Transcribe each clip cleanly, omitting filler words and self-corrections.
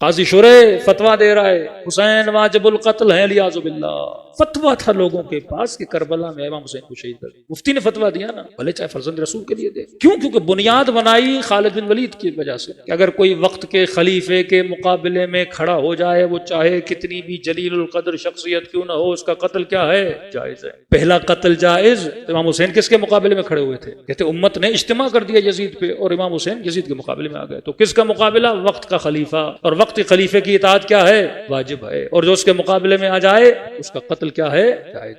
قاضی شرح فتویٰ دے رہا ہے حسین واجب القتل ہے لیاذ باللہ. فتویٰ تھا لوگوں کے پاس کہ کربلا میں امام حسین کو شہید کر دیا. مفتی نے فتویٰ دیا نا، بھلے چاہے فرزند رسول کے لیے دے. کیوں؟ کیونکہ بنیاد بنائی خالد بن ولید کی وجہ سے کہ اگر کوئی وقت کے خلیفے کے مقابلے میں کھڑا ہو جائے، وہ چاہے کتنی بھی جلیل القدر شخصیت کیوں نہ ہو، اس کا قتل کیا ہے؟ جائز ہے. پہلا قتل جائز. امام حسین کس کے مقابلے میں کھڑے ہوئے تھے؟ کہتے امت نے اجتماع کر دیا یزید پہ، اور امام حسین یزید کے مقابلے میں آ گئے. تو کس کا مقابلہ؟ وقت کا خلیفہ. اور وقت کے خلیفے کی اطاعت کیا ہے؟ واجب ہے. اور جو اس کے مقابلے میں آ جائے اس کا قتل کیا ہے؟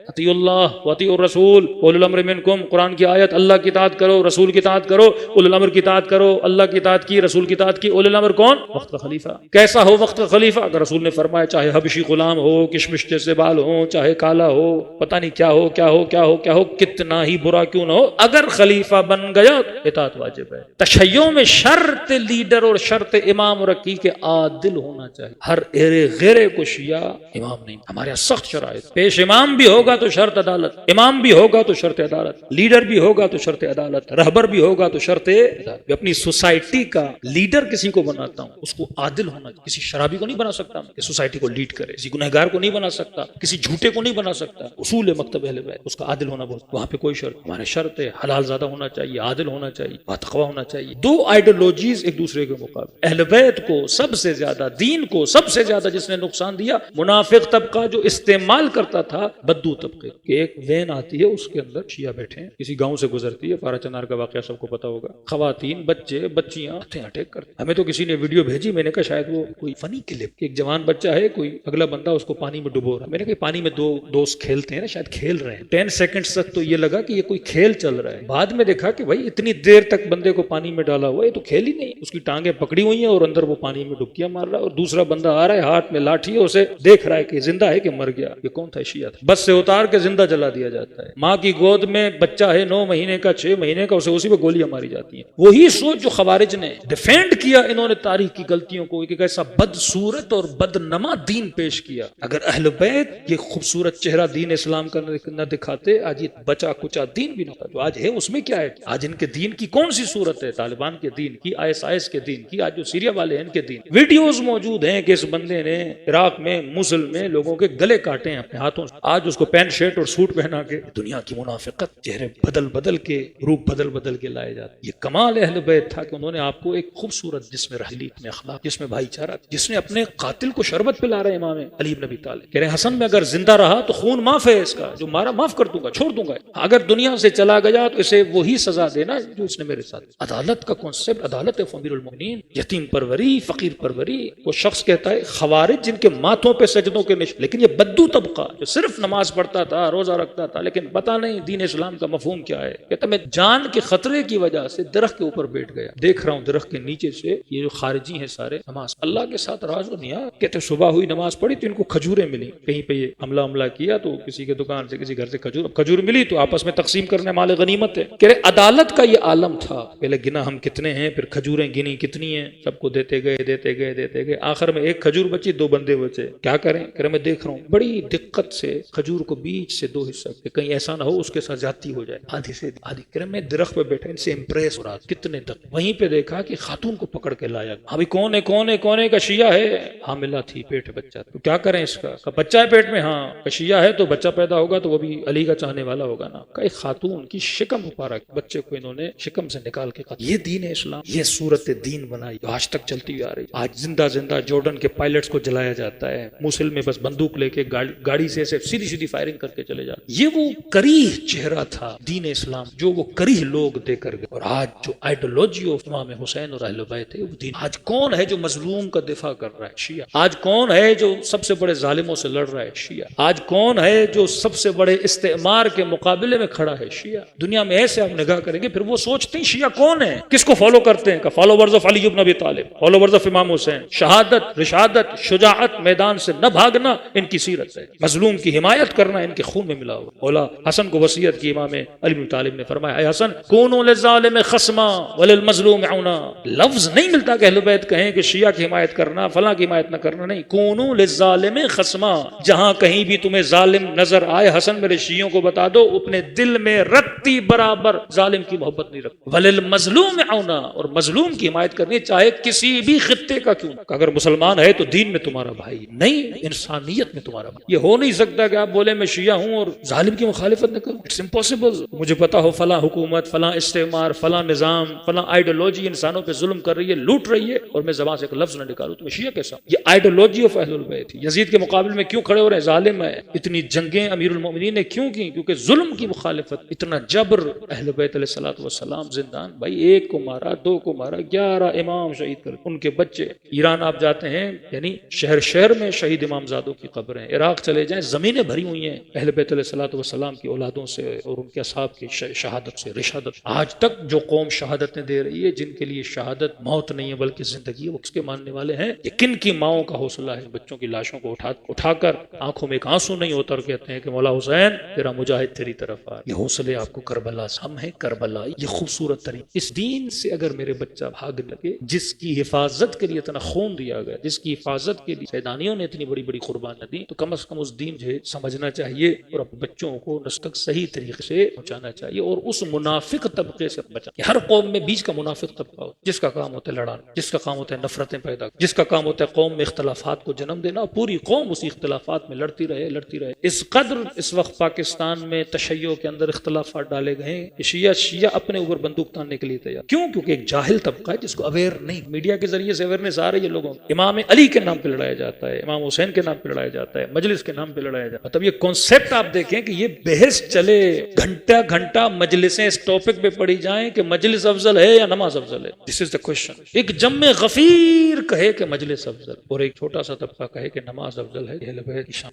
اطیع اللہ واطیع الرسول اولو الامر منکم. قرآن کی آیت، اللہ کی اطاعت کرو، رسول کی اطاعت کرو، اولو الامر کی اطاعت کرو. اللہ کی اطاعت کی، رسول کی اطاعت کی. اولو الامر کون؟ وقت کا خلیفہ. کیسا ہو وقت کا خلیفہ؟ اگر رسول نے فرمایا چاہے حبشی غلام ہو، کشمش جیسے بال ہو، چاہے کالا ہو، پتہ نہیں کیا ہو کیا ہو کیا ہو کیا ہو، کتنا ہی برا کیوں نہ ہو، اگر خلیفہ بن گیا اطاعت واجب ہے. تشیع میں شرط لیڈر اور شرط امام رکی کے عادل ہونا چاہیے. ہر ایرے غیرے کو شیعہ امام نہیں. ہمارے یہاں سخت شرائط. پیش امام بھی ہوگا تو شرط عدالت، امام بھی ہوگا تو شرط عدالت، لیڈر بھی ہوگا تو شرط عدالت، رہبر بھی ہوگا تو شرط عدالت. میں اپنی سوسائٹی کا لیڈر کسی کو بناتا ہوں، اس کو عادل ہونا چاہیے. کسی شرابی کو نہیں بنا سکتا کہ سوسائٹی کو لیڈ کرے، کسی گنہگار کو نہیں بنا سکتا، کسی جھوٹے کو نہیں بنا سکتا. اصول مکتب اہل بیت اس کا عادل ہونا بہت. وہاں پہ کوئی شرط ہمارے شرط ہے، حلال زادہ ہونا چاہیے، عادل ہونا چاہیے، باتقوا ہونا چاہیے. دو آئیڈیالوجیز ایک دوسرے کے مقابلے. اہل بیت کو سب سے زیادہ، دین کو سب سے زیادہ جس نے نقصان دیا، منافق طبقہ جو استعمال کرتا تھا بدو طبقے. کہ ایک وین آتی ہے، اس کے اندر شیعہ بیٹھے ہیں، کسی گاؤں سے گزرتی ہے، پارا چنار کا واقعہ سب کو پتا ہوگا. خواتین، بچے، بچیاں اٹیک کرتے. ہمیں تو کسی نے ویڈیو بھیجی، میں نے کہا شاید وہ کوئی فنی کلپ، ایک جوان بچہ ہے، کوئی اگلا بندہ اس کو پانی میں ڈبو رہا ہے. میں نے کہا پانی میں دو دوست کھیلتے ہیں نا، شاید کھیل رہے ہیں. 10 سیکنڈز تک تو یہ لگا کہ یہ کوئی کھیل چل رہا ہے. بعد میں دیکھا کہ بھائی اتنی دیر تک بندے کو پانی میں ڈالا ہوا ہے، یہ تو کھیل ہی نہیں. اس کی ٹانگیں پکڑی ہوئی ہیں اور اندر وہ پانی میں ڈبکیاں مار رہا ہے، اور دوسرا بندہ آ رہا ہے، ہاتھ میں لاٹھی ہے، اسے دیکھ رہا ہے کہ زندہ ہے کہ مر گیا. یہ کون تھا؟ شیعہ تھا. بس سے اتار کے زندہ جلا دیا جاتا ہے. ماں کی گود میں بچہ ہے 9 مہینے کا، 6 مہینے کا، اسے اسی پہ گولیاں ماری جاتی ہیں. وہی سوچ جو خوارج نے ڈیفینڈ کیا انہوں نے تاریخ کی غلطیوں کو، کہ کیسا بدصورت اور بدنما دین پیش کیا. اگر اہل بیت یہ خوبصورت چہرہ دین اسلام کا نہ دکھاتے، آج یہ بچا کچا دین بھی نہ تھا. جو آج ہے اس میں کیا ہے؟ آج ان کے دین کی کون سی صورت ہے؟ طالبان کے دین کی، ISIS کے دین کی، آج جو سیریا والے ہیں ان کے دین. ویڈیوز موجود ہیں کہ اس بندے نے عراق میں موصل میں لوگوں کے گلے کاٹے ہیں اپنے ہاتھوں سے. آج اس کو پینٹ شرٹ اور سوٹ پہنا کے دنیا کی منافقت، چہرے بدل بدل کے، روپ بدل بدل کے لائے جاتے. یہ کمال اہل بیت تھا کہ انہوں نے آپ کو ایک خوبصورت جس میں رحلی، میں اخلاق، جس میں بھائی چارہ، جس نے اپنے قاتل کو شربت پلا رہے امام علی بن ابی طالب. کہہ رہے حسن میں اگر زندہ رہا تو خون معاف ہے اس کا، جو مارا معاف کر دوں گا، چھوڑ دوں گا. اگر دنیا سے چلا گیا تو اسے وہی سزا دینا جو اس نے میرے ساتھ. عدالت کا کانسیپٹ، عدالت ہے امیر المومنین. یتیم پروری، فقیر پروری. وہ شخص کہتا ہے خوارج جن کے ماتھوں پہ سجدوں کے نشان، لیکن یہ بدو طبقہ جو صرف نماز پڑھتا تھا، روزہ رکھتا تھا، لیکن پتہ نہیں دین اسلام کا مفہوم کیا ہے. کہتا میں جان کے خطرے کی وجہ سے درخت کے اوپر بیٹھ گیا، دیکھ رہا ہوں درخت کے نیچے سے یہ جو خارجی ہیں سارے نماز اللہ کے ساتھ راز و نیاز. کہتے صبح ہوئی نماز پڑھی تو ان کو کھجوریں ملی. کہیں پہ یہ حملہ کیا تو کسی کے دکان سے، کسی گھر سے کھجور ملی تو آپس میں تقسیم کرنے مال غنیمت ہے. کہہ رہے عدالت کا یہ عالم تھا. پہلے گنا ہم کتنے ہیں، پھر کھجوریں گنی کتنی ہیں، سب کو دیتے گئے. آخر میں ایک کھجور بچی، 2 بندے بچے. کیا کریں؟ کہہ رہے میں دیکھ رہا ہوں بڑی دقت سے کھجور کو بیچ سے 2 حصہ، کہ کہیں ایسا نہ ہو اس کے ساتھ زیادتی ہو جائے، آدھی سے آدھی. کہہ رہے میں درخت پہ بیٹھا ان سے امپریس ہو رہا کتنے تک. وہیں پہ دیکھا کہ خاتون کو پکڑ کے لایا. ابھی کون ہے کا شیعہ ہے، حاملہ تھی، پیٹ بچہ. تو کیا کریں اس کا؟ بچہ ہے پیٹ میں، ہاں شیعہ ہے تو بچہ پیدا ہوگا تو وہ بھی علی کا چاہنے والا ہوگا نا. کہ ایک خاتون کی شکم مبارک، بچے کو انہوں نے شکم سے نکال کے قتل. یہ دین ہے اسلام. یہ صورت دین بنائی آج تک چلتی آ رہی. آج زندہ جارڈن کے پائلٹس کو جلایا جاتا ہے، موصل میں بس بندوق لے کے گاڑی سے ایسے سیدھی فائرنگ کر کے چلے جاتے. یہ وہ کریہ چہرہ تھا دین اسلام جو وہ کریہ لوگ دے کر گئے. اور آج جو آئیڈیالوجی آف امام حسین اور اہل بیت ہے وہ دین. آج کون ہے جو مظلوم کا دفاع کر رہا ہے؟ شیعہ. آج کون ہے جو سب سے بڑے ظالموں سے لڑ رہا ہے؟ شیعہ. آج کون ہے جو سب سے بڑے استعمار کے مقابلے میں کھڑا ہے؟ شیعہ. دنیا میں ایسے آپ نگاہ کریں گے پھر وہ سوچتے ہیں شیعہ کون ہے، کس کو فالو کرتے ہیں؟ کہ فالوورز آف علی بن ابی طالب، فالوورز آف امام حسین. شہادت، رشادت، شجاعت، میدان سے نہ بھاگنا ان کی سیرت ہے. مظلوم کی حمایت کرنا ان کے خون میں ملا ہوا. اولا حسن کو وصیت کی امام علی بن طالب نے فرمایا اے حسن کونوا للظالم خصما وللمظلوم عونا. لفظ نہیں ملتا کہ اہل بیت کہیں کہ شیعہ کی حمایت کرنا، فلاں کی حمایت نہ کرنا. نہیں، کونوا للظالم خصما. جہاں کہیں بھی تمہیں ظالم نظر آئے حسن میرے شیعوں کو بتا دو اپنے دل میں رتی برابر ظالم کی محبت نہیں رکھو. وللمظلوم عونا. اور مظلوم کی حمایت کرنی چاہے کسی بھی خطے کا کیوں کہ اگر مسلمان ہے تو دین میں تمہارا بھائی نہیں، انسانیت میں تمہارا بھائی۔ یہ ہو نہیں سکتا کہ آپ بولے میں شیعہ ہوں اور ظالم کی مخالفت نہ کروں، اٹس امپاسبل۔ مجھے پتا ہو فلاں حکومت، فلاں استعمار، فلاں نظام، فلاں آئیڈیالوجی انسانوں پہ ظلم کر رہی ہے، لوٹ رہی ہے، اور میں زبان سے ایک لفظ نہ نکالوں تو میں شیعہ کیسا ہوں؟ یہ آئیڈیالوجی آف اہل البیت تھی۔ یزید کے مقابلے میں کیوں کھڑے ہو رہے ہیں؟ ظالم ہے۔ اتنی جنگیں امیر المومنین نے کیوں کی؟ کیونکہ ظلم کی مخالفت، اتنا جبر۔ اہل بیت علیہ الصلوۃ والسلام زندان، بھائی ایک کو مارا، دو کو مارا، 11 امام شہید کر، ان کے بچے۔ ایران آپ جاتے ہیں، یعنی شہر شہر میں شہید امام زادوں کی قبریں۔ عراق چلے جائیں، زمینیں بھری ہوئی ہیں اہل بیت علیہ الصلوۃ والسلام کی اولادوں سے اور ان کے اصحاب کی شہادت سے، رشادت۔ آج تک جو قوم شہادتیں دے رہی ہے، جن کے لیے شہادت موت نہیں ہے بلکہ زندگی ہے، وہ کس کے ماننے والے ہیں؟ یہ کن کی ماؤں کا حوصلہ ہے بچوں کی لاشوں کو اٹھا کر آنکھوں میں ایک آنسو نہیں ہوتا اور کہتے ہیں کہ مولا حسین تیرا مجاہد تیری طرف آ۔ یہ حوصلے آپ کو کربلا سے، ہم ہیں کربلا۔ یہ خوبصورت ترین اس دین سے اگر میرے بچہ بھاگ لگے، جس کی حفاظت کے لیے اتنا خون دیا گیا، جس کی حفاظت کے لیے سیدانیوں نے اتنی بڑی بڑی قربانیاں دی، تو کم از کم اس دین سے سمجھنا چاہیے اور اپنے بچوں کو نسل تک صحیح طریقے سے پہنچانا چاہیے، اور اس منافق طبقے سے بچانا۔ ہر قوم میں بیچ کا منافق طبقہ ہوتا ہے، جس کا کام ہوتا ہے لڑانا، جس کا کام ہوتا ہے نفرتیں پیدا کرنا، جس کا کام ہوتا ہے قوم میں اختلافات کو جنم دینا، اور پوری قوم اسی اختلافات میں لڑتی رہے۔ اس قدر اس وقت پاکستان میں تشیع کے اندر اختلافات ڈالے گئے ہیں کہ شیعہ اپنے اوپر بندوق تاننے کے لیے تیار۔ کیوں؟ کیونکہ ایک جاہل طبقہ ہے جس کو اویئر نہیں، میڈیا کے ذریعے سے اویئرنیس آ رہی ہے لوگوں کو۔ امام علی کے نام پہ لڑایا جاتا ہے، امام حسین کے نام پہ لڑایا جاتا ہے، مجلس کے نام پہ لڑایا جاتا ہے۔ مطلب یہ کانسیپٹ آپ دیکھیں کہ یہ بحث چلے، گھنٹہ گھنٹہ مجلسیں اس ٹاپک پہ پڑھی جائیں کہ مجلس افضل ہے یا نماز افضل ہے۔ دس از دا کوشچن۔ ایک جم غفیر کہے کہ مجلس افضل، اور ایک چھوٹا سا طبقہ کہے کہ نماز افضل ہے۔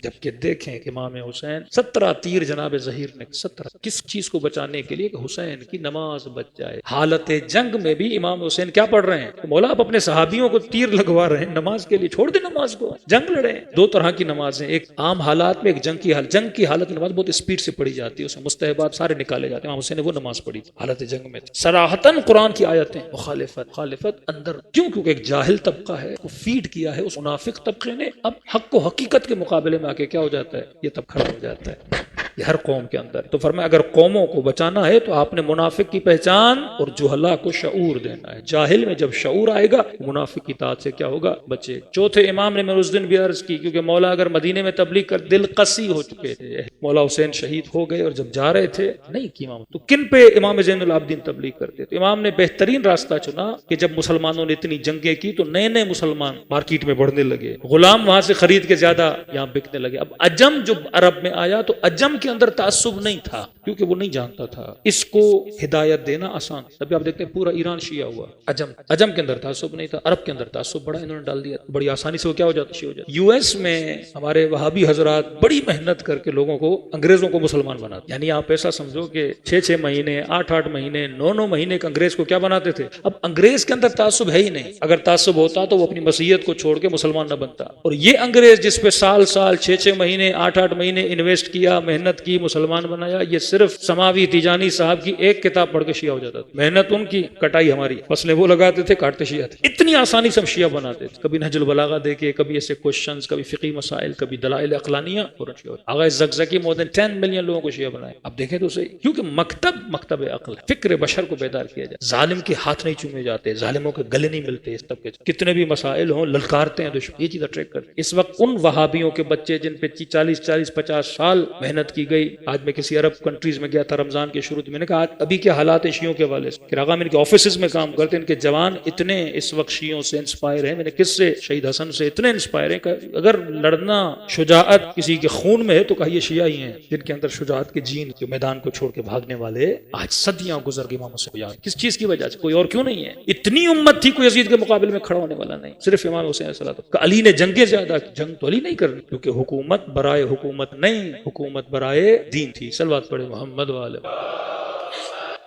جبکہ دیکھیں کہ امام حسین 17 تیر جناب ظہیر نے 17 کس چیز کو بچانے کے لیے کہ حسین کی نماز بچ جائے۔ حالت جنگ میں بھی امام حسین کیا پڑھ رہے ہیں؟ مولا آپ اپنے صحابیوں کو تیر لگوا رہے ہیں، نماز کے لیے چھوڑ دیں نماز کو، جنگ لڑیں۔ دو طرح کی نمازیں، ایک عام حالات میں، ایک جنگ کی حالت۔ جنگ کی حالت نماز بہت اسپیڈ سے پڑھی جاتی ہے، اس میں مستحبات سارے نکالے جاتے ہیں۔ امام حسین نے وہ نماز پڑھی حالت جنگ میں، صراحتاً قرآن کی آیتیں، مخالفت اندر۔ کیوں؟ کیونکہ ایک جاہل طبقہ ہے، کو فیڈ کیا ہے اس منافق طبقے نے۔ اب حق و حقیقت کے مقابلے میں آ کے کیا ہو جاتا ہے؟ یہ تب کھڑا ہو جاتا ہے۔ یہ ہر قوم کے اندر۔ تو فرمایا اگر قوموں کو بچانا ہے تو آپ نے منافق کی پہچان اور جہلا کو شعور دینا ہے۔ جاہل میں جب شعور آئے گا، منافق کی اطاعت سے کیا ہوگا؟ بچے۔ چوتھے امام نے میں اس دن بھی عرض کی، کیونکہ مولا اگر مدینے میں تبلیغ کر دل قسی ہو چکے تھے، مولا حسین شہید ہو گئے اور جب جا رہے تھے نہیں کی امام، تو کن پہ امام زین العابدین تبلیغ کرتے؟ تو امام نے بہترین راستہ چنا کہ جب مسلمانوں نے اتنی جنگیں کی تو نئے مسلمان مارکیٹ میں بڑھنے لگے، غلام وہاں سے خرید کے زیادہ یہاں بکنے لگے۔ اب عجم جو عرب میں آیا تو عجم کے اندر تعصب نہیں تھا، کیونکہ وہ نہیں جانتا تھا اس کو ہدایت دینا آسان۔ تبھی آپ دیکھتے ہیں پورا ایران شیعہ ہوا۔ عجم کے اندر تعصب نہیں تھا، عرب کے اندر تعصب بڑا انہوں نے ڈال دیا، بڑی آسانی سے وہ کیا ہو جاتا؟ شیعہ ہو جاتا۔ یو ایس میں ہمارے وہابی حضرات بڑی محنت کر کے لوگوں کو، انگریزوں کو مسلمان بناتے، یعنی آپ ایسا سمجھو کہ 6 مہینے 8 مہینے 9 مہینے ایک انگریز کو کیا بناتے تھے۔ اب انگریز کے اندر تعصب ہے ہی نہیں، اگر تعصب ہوتا تو وہ اپنی مسیحیت کو چھوڑ کے مسلمان نہ بنتا۔ اور یہ انگریز جس پہ سال 6 مہینے 8 مہینے انویسٹ کیا، محنت کی، مسلمان بنایا، یہ صرف سماوی تیجانی صاحب کی ایک کتاب پڑھ کے شیعہ ہو جاتا تھا۔ محنت ان کی، کٹائی ہماری، فصلیں وہ لگاتے تھے، کاٹتے شیعہ تھے۔ اتنی آسانی سے ہم شیعہ بناتے تھے، کبھی نہج البلاغہ دیکھے، کبھی ایسے کوشچنز، کبھی فقہی مسائل، کبھی دلائل عقلانیہ، اور شیعہ آغا زکزکی more than 10 ملین لوگوں کو شیعہ بنائے۔ اب دیکھیں تو صحیح، کیونکہ مکتب عقل ہے، فکر بشر کو بیدار کیا جائے۔ ظالم کے ہاتھ نہیں چومے جاتے، ظالموں کے گلے نہیں ملتے، اس طبقے کتنے بھی مسائل ہوں للکارتے ہیں دشمن، یہ چیز اٹریکٹ کرتے۔ اس وقت ان وہابیوں کے بچے جن پہ 40-50 سال محنت کی گئی، آج میں کسی عرب کنٹریز میں گیا تھا رمضان کے شروع میں نے کہا ابھی کیا حالات ہیں شیعوں کے حوالے سے، کہ ان کے آفیسز میں کام کرتے ہیں، ان کے جوان اتنے اس وقت شیعوں سے انسپائر ہیں، میں نے کس سے؟ شہید حسن سے اتنے انسپائر ہیں کہ اگر لڑنا شجاعت کسی کے خون میں ہے تو کہا یہ شیعہ ہی ہیں جن کے اندر شجاعت کے جین، جو میدان کو چھوڑ کے بھاگنے والے آج صدیاں گزر گئی امام حسین یاد کس چیز کی وجہ سے؟ کوئی اور کیوں نہیں ہے؟ اتنی امت تھی، کوئی یزید کے مقابلے میں کھڑا ہونے والا نہیں، صرف امام حسین علیہ السلام۔ علی نے جنگیں زیادہ، جنگ تو علی نہیں کرنی، کیونکہ حکومت برائے حکومت نہیں، حکومت برائے دین تھی۔ صلوات پڑھے محمد والے۔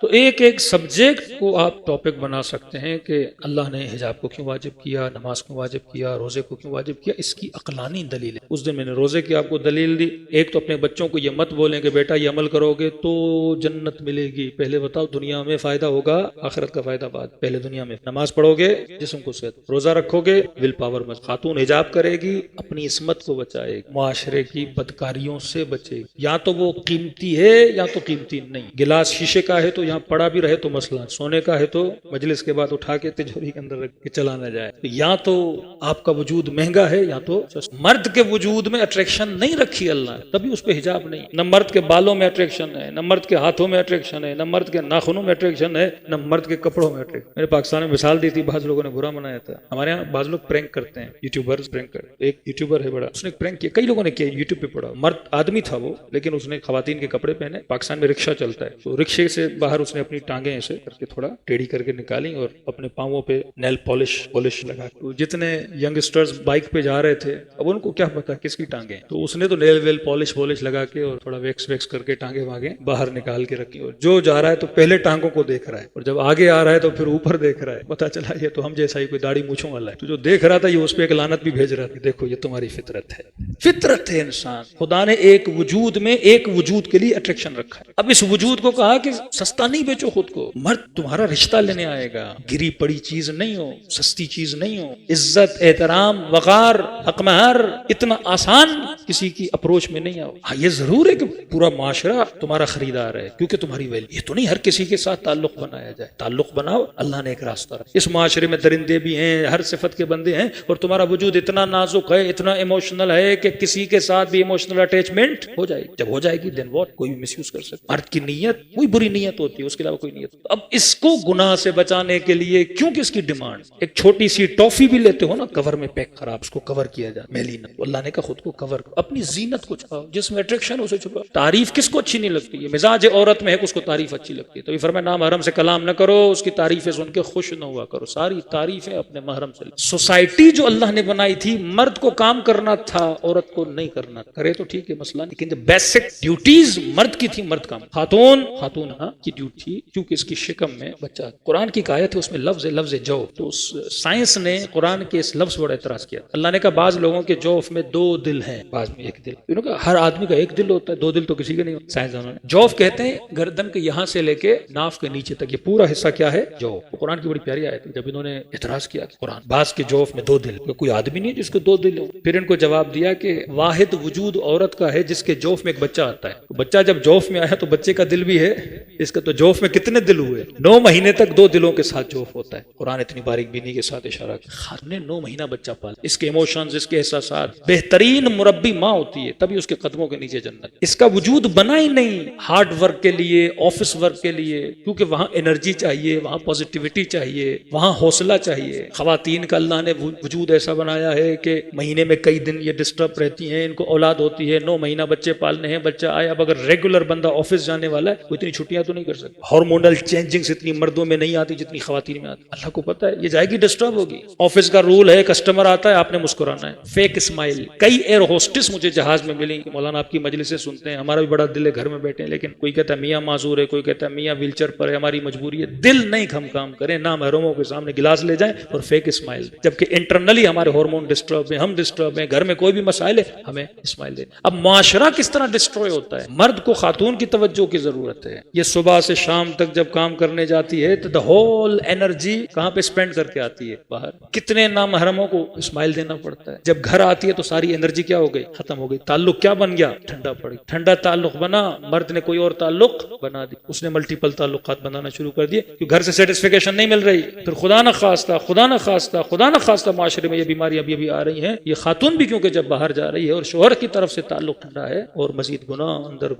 تو ایک سبجیکٹ کو آپ ٹاپک بنا سکتے ہیں کہ اللہ نے حجاب کو کیوں واجب کیا، نماز کو واجب کیا، روزے کو کیوں واجب کیا، اس کی عقلانی دلیل ہے۔ اس دن میں نے روزے کی آپ کو دلیل دی۔ ایک تو اپنے بچوں کو یہ مت بولیں کہ بیٹا یہ عمل کرو گے تو جنت ملے گی، پہلے بتاؤ دنیا میں فائدہ ہوگا، آخرت کا فائدہ بعد۔ پہلے دنیا میں نماز پڑھو گے جسم کو صحت، روزہ رکھو گے ول پاور میں، خاتون حجاب کرے گی اپنی عصمت کو بچائے گی، معاشرے کی بدکاریوں سے بچے گی۔ یا تو وہ قیمتی ہے یا تو قیمتی نہیں، گلاس شیشے کا ہے تو یہاں پڑا بھی رہے تو مسئلہ، سونے کا ہے تو مجلس کے بعد اٹھا کے تجوری کے اندر رکھ کے چلا نہ جائے. یا تو آپ کا وجود مہنگا ہے یا تو مرد کے وجود میں اٹریکشن نہیں رکھی اللہ، تبھی اس پہ حجاب نہیں. نہ مرد کے بالوں میں اٹریکشن ہے، نہ مرد کے ہاتھوں میں اٹریکشن ہے، نہ مرد کے ناخنوں میں اٹریکشن ہے، نہ مرد کے کپڑوں میں اٹریکشن. میں نے پاکستان میں مثال دی تھی، بعض لوگوں نے برا منایا تھا. ہمارے یہاں بعض لوگ پرینک کرتے ہیں، یوٹیوبرز پرینک کرتے ہیں. ایک یوٹیوبر ہے بڑا، اس نے پرینک کیا، کئی لوگوں نے کیا، یوٹیوب پہ پڑا. مرد آدمی تھا وہ، لیکن اس نے خواتین کے کپڑے پہنے. پاکستان میں رکشہ چلتا ہے تو رکشے سے باہر اس نے اپنی ٹانگیں ایسے کر کے تھوڑا ٹیڑھی کر کے نکالی اور اپنے پاؤں پہ نیل پالش لگا. تو جتنے ینگسٹرز بائک پہ جا رہے تھے، اب ان کو کیا پتا کس کی ٹانگیں، تو اس نے تو نیل ویل پالش لگا کے اور تھوڑا ویکس کر کے ٹانگیں واگیں باہر نکال کے رکھی. اور جو جا رہا ہے تو پہلے ٹانگوں کو دیکھ رہا ہے، اور جب آگے آ رہا ہے تو پھر اوپر دیکھ رہا ہے. پتا چلا یہ تو ہم جیسا ہی کوئی داڑھی مونچھوں والا ہے. تو جو دیکھ رہا تھا یہ اس پہ ایک لعنت بھی بھیج رہا تھا، دیکھو یہ تمہاری فطرت ہے. فطرت ہے انسان. خدا نے ایک وجود میں ایک وجود کے لیے اٹریکشن رکھا ہے. اب اس وجود کو کہا کہ سستا نہیں بیچو خود کو. مرد تمہارا رشتہ لینے آئے گا، گری پڑی چیز نہیں ہو، سستی چیز نہیں ہو. عزت، احترام، وقار، حق مہر اتنا آسان کسی کی اپروچ میں نہیں آؤ. ہاں یہ ضرور ہے کہ پورا معاشرہ تمہارا خریدار ہے کیونکہ تمہاری ویلیو. یہ تو نہیں ہر کسی کے ساتھ تعلق بنایا جائے. تعلق بناؤ، اللہ نے ایک راستہ رکھا. اس معاشرے میں درندے بھی ہیں، ہر صفت کے بندے ہیں، اور تمہارا وجود اتنا نازک ہے، اتنا ایموشنل ہے کہ کسی کے ساتھ بھی ایموشنل اٹیچمنٹ ہو جائے گی. جب ہو جائے گی دین واٹ، کوئی بھی مس یوز کر سکتا. مرد کی نیت کوئی بری نیت ہوتی ہے، اس کے علاوہ کوئی نیت. اب اس کو گناہ سے بچانے کے لیے کیونکہ اس کی ڈیمانڈ، ایک چھوٹی سی ٹافی بھی لیتے ہو نا، کور میں پیک خراب، اس کو کور کیا جائے میلی نہ. اللہ نے کہا خود کو کور کرو، اپنی زینت کو چھپاؤ، جس میں اٹریکشن اسے چھپاؤ. تعریف کس کو اچھی نہیں لگتی ہے؟ مزاج عورت میں ہے کہ اس کو تعریف اچھی لگتی ہے. تو یہ فرمایا نامحرم سے کلام نہ کرو، اس کی تعریفیں سن کے خوش نہ ہوا کرو، ساری تعریفیں اپنے محرم سے. سوسائٹی جو اللہ نے بنائی تھی، مرد کو کام کرنا تھا، عورت کو نہیں کرنا. کرے تو ٹھیک ہے مسئلہ، لیکن جو بیسک ڈیوٹیز مرد کی تھی مرد کام. خاتون کی ڈیوٹی، کیونکہ اس کی شکم میں بچہ. قرآن کی آیت ہے، اس میں لفظ جو. تو سائنس نے قرآن کے اس لفظ پر اعتراض کیا. اللہ نے کہا بعض لوگوں کے جوف میں 2 دل ہیں، بعض میں 1 دل. انہوں نے کہا ہر آدمی کا 1 دل ہوتا ہے، 2 دل تو کسی کے نہیں ہوتا. سائنسدانوں نے جوف کہتے ہیں گردن کے یہاں سے لے کے ناف کے نیچے تک، یہ پورا حصہ کیا ہے؟ جوف. قرآن کی بڑی پیاری آیت ہے. جب انہوں نے اعتراض کیا کہ قرآن بعض کے جوف میں 2 دل، کوئی آدمی نہیں جس کو 2 دل ہو. پھر ان کو جواب دیا کہ واحد وجود عورت کا ہے جس کے جوف میں ایک بچہ آتا ہے. تو بچہ جب جوف میں آیا تو بچے کا دل بھی ہے، اس کا تو جوف میں کتنے دل ہوئے؟ 9 مہینے تک 2 دلوں کے ساتھ جوف ہوتا ہے. قرآن اتنی باریک بینی کے ساتھ اشارہ کیا. خاتون نے 9 مہینہ بچہ پالا، اس کے ایموشنز، اس کے احساسات. بہترین مربی ماں ہوتی ہے، تبھی اس کے قدموں کے نیچے جنت. اس کا وجود بنا ہی نہیں ہارڈ ورک کے لیے، آفس ورک کے لیے، کیونکہ وہاں انرجی چاہیے، وہاں پازیٹیوٹی چاہیے، وہاں حوصلہ چاہیے. خواتین کا اللہ نے وجود ایسا بنایا ہے کہ مہینے میں کئی دن یہ ڈسٹرب رہتی ہیں، ان کو اولاد ہوتی ہے، 9 مہینہ بچے پالنے ہیں. بچہ آیا، اب اگر ریگولر بندہ آفس جانے والا ہے وہ اتنی چھٹیاں تو نہیں کر سکتا. ہارمونل چینجنگز اتنی مردوں میں نہیں آتی جتنی خواتین میں آتی. اللہ کو پتا ہے یہ جائے گی ڈسٹرب ہوگی. آفس کا رول ہے، کسٹمر آتا ہے آپ نے مسکرانا ہے. Fake smile. کئی ایئر ہوسٹس مجھے جہاز میں ملی کہ مولانا آپ کی مجلسیں سنتے ہیں، ہمارا بھی بڑا دل ہے گھر میں بیٹھے ہیں، لیکن کوئی کہتا ہے میاں معذور ہے، کوئی کہتا ہے میاں ویل چیئر پر ہے، ہماری مجبوری ہے. دل نہیں ہم کام کریں، نہ محروموں کے سامنے گلاس لے جائیں اور فیک اسمائل، جبکہ انٹرنلی ہمارے ہارمون ڈسٹرب ہیں، ہم ڈسٹرب ہیں، گھر میں کوئی بھی مسائل ہے ہمیں اسمائل دیں. اب معاشرہ کس طرح ڈسٹروائے ہوتا ہے؟ مرد کو خاتون کی توجہ کی ضرورت ہے. یہ صبح سے شام تک جب کام کرنے جاتی ہے تو دا ہول انرجی کہاں پہ اسپینڈ کر کے آتی ہے؟ باہر. کتنے نامحرموں کو اسمائل دینا پڑتا ہے. جب گھر آتی ہے تو ساری انرجی کیا ہو گئی؟ ختم ہو گئی. تعلق کیا بن گیا؟ ٹھنڈا پڑ گیا. ٹھنڈا تعلق بنا، مرد نے کوئی اور تعلق بنا دی، اس نے ملٹیپل تعلقات بنانا شروع کر دیے کیونکہ گھر سے سیٹسفیکیشن نہیں مل رہی. پھر خدا نہ خواستہ معاشرے میں یہ بیماریاں ابھی آ رہی ہیں. یہ خاتون بھی کیونکہ جب باہر جا رہی ہے اور شوہر کی طرف سے تعلق ٹھنڈا ہے، اور مزید گناہ اندر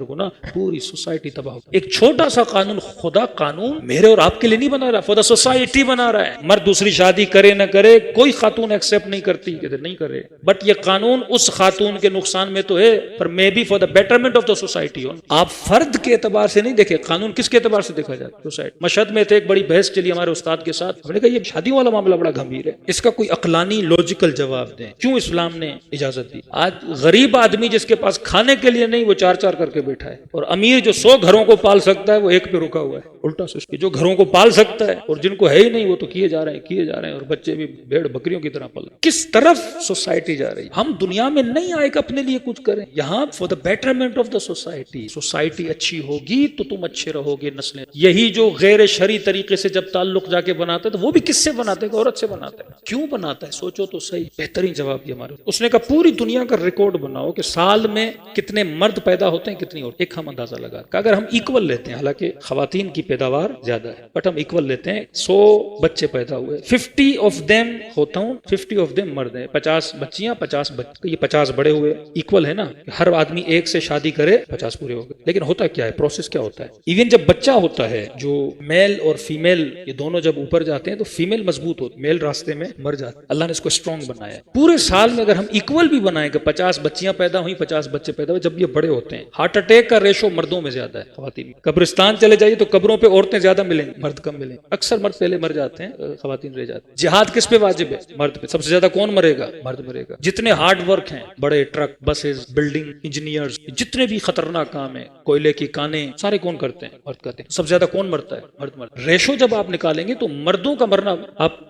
گناہ، پوری سوسائٹی تباہ ہو. ایک چھوٹا سا قانون، خدا قانون میرے اور آپ کے لیے نہیں بنا رہا، فور دا سوسائٹی بنا رہا ہے. مرد دوسری شادی کرے نہ کرے، کوئی خاتون ایکسپٹ نہیں کرتی کہ نہیں کرے، بٹ یہ قانون اس خاتون کے نقصان میں تو ہے، پر may be for the betterment of the society. آپ فرد کے اعتبار سے نہیں دیکھے، قانون کس کے اعتبار سے دیکھا جاتا ہے؟ سوسائٹی. مشہد میں ایک بڑی بحث چلی ہمارے استاد کے ساتھ. ہم نے کہا یہ شادی والا معاملہ بڑا گمبھیر ہے، اس کا کوئی عقلانی لاجیکل جواب دیں، کیوں اسلام نے اجازت دی؟ آج غریب آدمی جس کے پاس کھانے کے لیے نہیں، وہ 4 کر کے بیٹھا ہے، اور امیر جو 100 گھروں کو پال سکتا ہے وہ 1 پہ رکا ہوا ہے. الٹا سسٹم. جو گھروں کو پال سکتا ہے اور جن کو ہے ہی نہیں وہ تو کیے جا رہے ہیں، اور بچے بھی بھیڑ بکریوں کی طرح پل. کس طرف سوسائٹی جا رہی ہے؟ ہم دنیا میں نہیں آئے کہ اپنے لیے کچھ کریں، یہاں for the betterment of the society. Society اچھی ہوگی تو تم اچھے رہو گے، نسلیں. یہی جو غیر شرعی طریقے سے جب تعلق جا کے بناتے تو وہ بھی کس سے بناتے ہیں؟ عورت سے بناتے ہیں. کیوں بناتا ہے؟ سوچو تو صحیح. بہترین جواب دیا ہمارے. اس نے کہا پوری دنیا کا ریکارڈ بناؤ کہ سال میں کتنے مرد پیدا ہوتے ہیں، کتنی عورت. ایک ہم اندازہ لگا کہ اگر ہم ایکول لیتے لیتے ہیں، حالانکہ خواتین کی پیداوار زیادہ ہے، بٹ ہم ایکول لیتے ہیں. 100 بچے پیدا ہوئے، 50 آف دیم ہوتا ہوں، 50 آف دیم مرد ہیں، 50 بچیاں 50 بچے، یہ 50 بڑے ہوئے، ایکول ہے نا. ہر آدمی ایک سے شادی کرے 50 پورے ہو گئے. لیکن ہوتا کیا ہے، پروسیس کیا ہوتا ہے، ایون جب بچہ ہوتا ہے، جو میل اور فیمیل یہ دونوں جب اوپر جاتے ہیں تو فیمیل مضبوط ہوتی، میل راستے میں مر جاتا. اللہ نے اس کو اسٹرانگ بنایا ہے. پورے سال میں اگر ہم ایکول بھی بنائیں کہ 50 بچیاں پیدا ہوئیں 50 بچے پیدا ہوئے، جب یہ بڑے ہوتے ہیں، ہارٹ اٹیک کا ریشو مردوں میں زیادہ ہے خواتین میں. قبرستان چلے جائیے تو قبروں پہ عورتیں زیادہ ملیں گی، مرد کم ملیں گے. اکثر مرد پہلے مر جاتے ہیں، خواتین رہ جاتی ہیں. جہاد کس پہ واجب ہے، مرد پہ. سب سے زیادہ کون مرے گا، مرد مرے گا. جتنے ہارڈ ورک ہیں، بڑے ٹرک، بسز، بلڈنگ، انجینئرز، جتنے بھی خطرناک کام ہیں، کوئلے کی کانیں، سارے کون کرتے ہیں، مرد کرتے ہیں. سب سے زیادہ کون مرتا ہے، مرد مرتا ہے. ریشو جب آپ نکالیں گے تو مردوں کا مرنا، آپ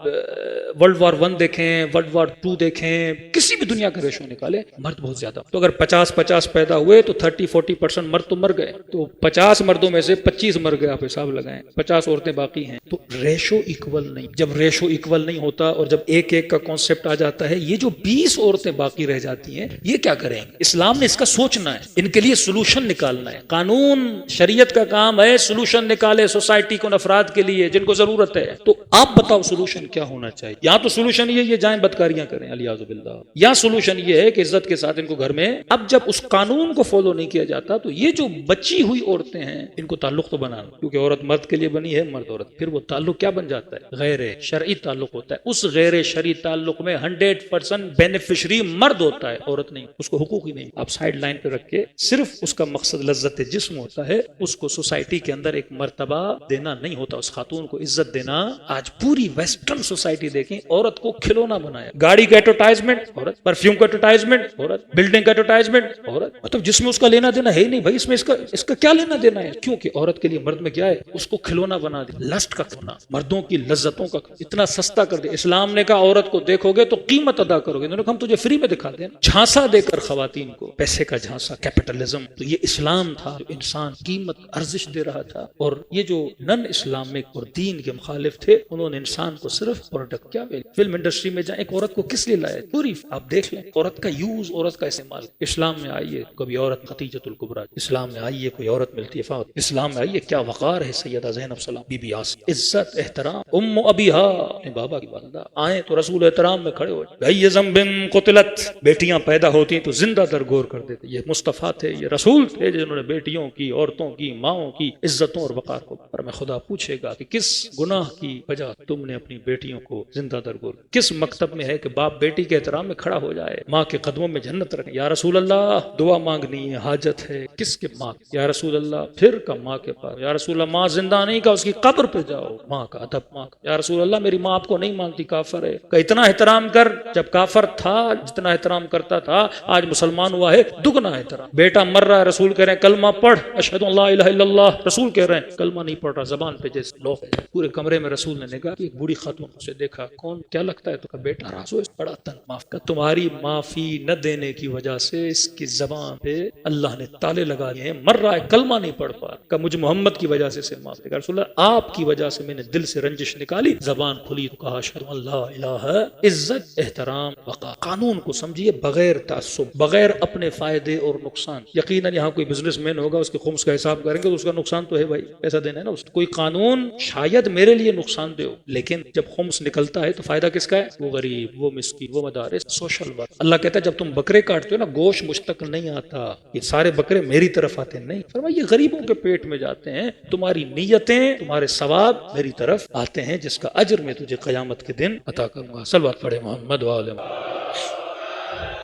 ورلڈ وار 1 دیکھیں، ورلڈ وار 2 دیکھیں، کسی بھی دنیا کا ریشو نکالیں، مرد بہت زیادہ. تو اگر 50 پیدا ہوئے تو 30-40% مرد تو مر گئے. تو 50 مردوں میں سے 25 مر گئے، آپ حساب لگائیں، 50 عورتیں باقی ہیں. تو ریشو ایکول نہیں. جب ریشو ایکول نہیں ہوتا اور جب ایک ایک کا کانسیپٹ آ جاتا ہے، یہ جو 20 عورتیں باقی رہ جاتی ہیں، یہ کیا کریں گے. اسلام نے اس کا سوچنا ہے، ان کے لیے سولوشن نکالنا ہے. قانون شریعت کا کام ہے سولوشن نکالے سوسائٹی کو، افراد کے لیے جن کو ضرورت ہے. تو آپ بتاؤ سولوشن کیا ہونا چاہیے. یا تو سولوشن یہ جائیں بدکاریاں کریں الیاذ باللہ، یا سولوشن یہ ہے کہ عزت کے ساتھ ان کو گھر میں. اب جب اس قانون کو فالو نہیں کیا جاتا تو یہ جو بچی ہوئی عورتیں ہیں ان کو تعلق تو بنانا، کیونکہ عورت مرد کے لیے بنی ہے، مرد عورت. پھر وہ تعلق کیا بن جاتا ہے، غیر شرعی تعلق ہوتا ہے. اس غیر شرعی تعلق میں 100% بینیفیشری مرد ہوتا ہے، عورت نہیں. اس کو حقوق ہی نہیں. آپ سائیڈ لائن پہ رکھ کے صرف اس کا مقصد لذت جسم ہوتا ہے، اس کو سوسائٹی کے اندر ایک مرتبہ دینا نہیں ہوتا، اس خاتون کو عزت دینا. آج پوری ویسٹرن سوسائٹی دیکھیں، عورت کو کھلونا بنایا. گاڑی کا ایڈورٹائزمنٹ عورت، پرفیوم کا ایڈورٹائزمنٹ عورت، بلڈنگ کا ایڈورٹائزمنٹ عورت. مطلب جس میں اس کا لینا دینا ہے ہی نہیں بھائی، اس میں اس کا کیا لینا دینا ہے. کیونکہ عورت کے لیے مرد میں کیا ہے، اس کو کھلونا بنا دیا، لسٹ کا کھلونا، مردوں کی لذتوں کا اتنا سستا کر دیا. اسلام نے کہا عورت کو دیکھو گے تو قیمت ادا کرو گے. انہوں نے کہا ہم تجھے فری میں دکھا دیں، جھانسا دے کر خواتین کو، پیسے کا جھانسا، کیپٹلزم. تو یہ اسلام تھا جو انسان قیمت ارزش دے رہا تھا. اور یہ جو نن اسلامک اور دین کے مخالف تھے، انہوں نے انسان کو صرف پروڈکٹ. کیا فلم انڈسٹری میں جائیں، ایک عورت کو کس لیے لایا، پوری آپ دیکھ لیں عورت کا یوز، عورت کا استعمال. اسلام میں آئیے کبھی عورت خدیجۃ الکبریٰ، اسلام میں آئیے کوئی عورت ملتی ہے فاطمہ، اسلام میں آئیے کیا وقار ہے سیدہ زینب سلام، بی بی آسیہ، عزت احترام، ام ابیہا، اپنے بابا کی والدہ. آئیں تو رسول احترام میں کھڑے ہو جائے. ذنب قتلت، بیٹیاں پیدا ہوتی تو زندہ درگور کر دیتے. یہ مصطفیٰ تھے، یہ رسول تھے جنہوں نے بیٹیوں کی، عورتوں کی، ماؤں کی عزتوں اور وقار کو. پر میں خدا پوچھے گا کہ کس گناہ کی وجہ تم نے اپنی بیٹیوں کو زندہ درگور، کس مکتب میں ہے کہ باپ بیٹی کے احترام میں کھڑا ہو جائے، ماں کے قدموں میں جنت رکھے. یا رسول اللہ دعا مانگنی ہے، حاجت ہے، کس کے ماں، یا رسول اللہ پھر کا ماں کے پاس. یا رسول اللہ ماں زندہ نہیں کا اس کی قبر پہ جاؤ، ماں کا ادب، ماں کا. یا رسول اللہ میری ماں آپ کو نہیں مانتی، کافر ہے. کہ اتنا احترام کر، جب کافر تھا جتنا احترام کرتا تھا، آج مسلمان ہوا ہے دگنا احترام. بیٹا مر رہا ہے، رسول کہہ رہے ہیں کلمہ پڑھ، اشہد ان لا الہ الا اللہ. رسول کہہ رہے ہیں کلمہ نہیں پڑھ رہا، زبان پہ جیسے لوح ہے. پورے کمرے میں رسول نے کہا کہ ایک بوڑھی خاتون سے دیکھا، کون کیا لگتا ہے تو کہا بیٹا راسو بڑا تن معاف کر. تمہاری معافی نہ دینے کی وجہ سے اس کی زبان پہ اللہ نے تالے لگا دیے ہیں، مر رہا ہے کلمہ نہیں پڑھ پا. کہ مجھے محمد کی وجہ سے معاف کر. رسول اللہ آپ کی وجہ سے میں نے دل سے رنجش نکالی، زبان کھلی تو کہا اشہد ان لا الہ. عزت احترام وقار. قانون کو سمجھیے بغیر تعصب، بغیر اپنے فائدے اور نقصان. یقیناً یہاں کوئی بزنس مین ہوگا، اس کے خمس کا حساب کریں گے تو اس کا نقصان تو ہے بھائی، پیسہ دینا ہے نا. کوئی قانون شاید میرے لیے نقصان دہ ہو، لیکن جب خمس نکلتا ہے تو فائدہ کس کا ہے، وہ غریب، وہ مسکین، وہ مدارس، سوشل ورک. اللہ کہتا ہے جب تم بکرے کاٹتے ہو نا، گوشت مجھ تک نہیں آتا، یہ سارے بکرے میری طرف آتے نہیں. فرمایا یہ غریبوں کے پیٹ میں جاتے ہیں، تمہاری نیتیں، تمہارے ثواب میری طرف آتے ہیں، جس کا اجر میں تجھے قیامت کے دن عطا کروں گا. صلوات پڑھے محمد وآلہ محمد.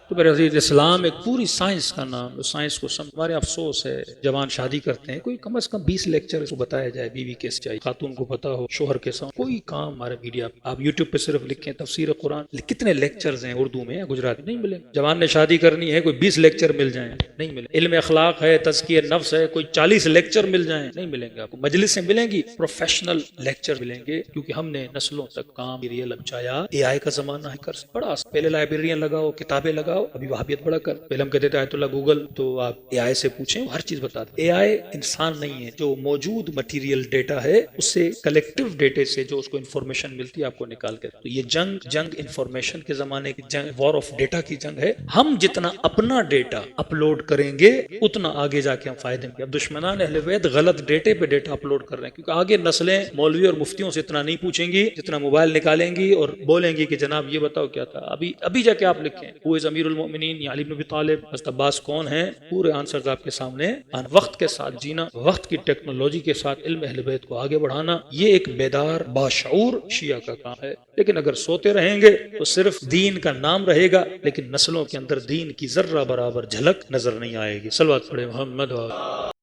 تو میرے عزیز، اسلام ایک پوری سائنس کا نام. سائنس کو ہمارے افسوس ہے، جوان شادی کرتے ہیں، کوئی کم از کم 20 لیکچر کو بتایا جائے بیوی کیسے چاہیے، خاتون کو پتا ہو شوہر کے ساتھ. کوئی کام ہمارے میڈیا، آپ یوٹیوب پہ صرف لکھیں تفسیر قرآن، کتنے لیکچرز ہیں اردو میں، گجراتی نہیں ملیں. جوان نے شادی کرنی ہے، کوئی 20 لیکچر مل جائیں نہیں ملیں. علم اخلاق ہے، تزکیہ نفس ہے، کوئی 40 لیکچر مل جائیں نہیں ملیں گے. آپ کو مجلسیں ملیں گی، پروفیشنل لیکچر ملیں گے، کیونکہ ہم نے نسلوں تک کام ریئل پہنچایا. اے آئی کا زمانہ ہے، کر پڑا. پہلے لائبریریاں لگاؤ، کتابیں لگاؤ. لگاؤ, ابھی وہابیت بڑا کر. پہلے ہم کہتے تھے آیت اللہ گوگل, تو آپ اے آئی سے پوچھیں, ہر چیز بتا دیں. اے آئی انسان نہیں ہے, جو موجود مٹیریل ڈیٹا ہے اس سے کلیکٹیو ڈیٹے سے جو اس کو انفارمیشن ملتی ہے آپ کو نکال کے. تو یہ جنگ انفارمیشن کے زمانے کی جنگ, وار آف ڈیٹا کی جنگ ہے. ہم جتنا اپنا ڈیٹا اپلوڈ کریں گے اتنا آگے جا کے ہم فائدے میں. اب دشمنان اہل بیت غلط ڈیٹے پہ ڈیٹا اپلوڈ کر رہے ہیں, کیونکہ آگے نسلیں مولوی اور مفتیوں سے اتنا نہیں پوچھیں گی جتنا موبائل نکالیں گی اور بولیں گی کہ جناب یہ بتاؤ کیا تھا. ابھی جا کے آپ لکھیں وہ امیر المؤمنین یا علی بن ابی طالب, حضرت عباس کون ہیں, پورے آنسرز آپ کے سامنے. وقت کے ساتھ جینا, وقت کی ٹیکنالوجی کے ساتھ علم اہل بیت کو آگے بڑھانا, یہ ایک بیدار باشعور شیعہ کا کام ہے. لیکن اگر سوتے رہیں گے تو صرف دین کا نام رہے گا, لیکن نسلوں کے اندر دین کی ذرہ برابر جھلک نظر نہیں آئے گی. صلوات پڑھے محمد.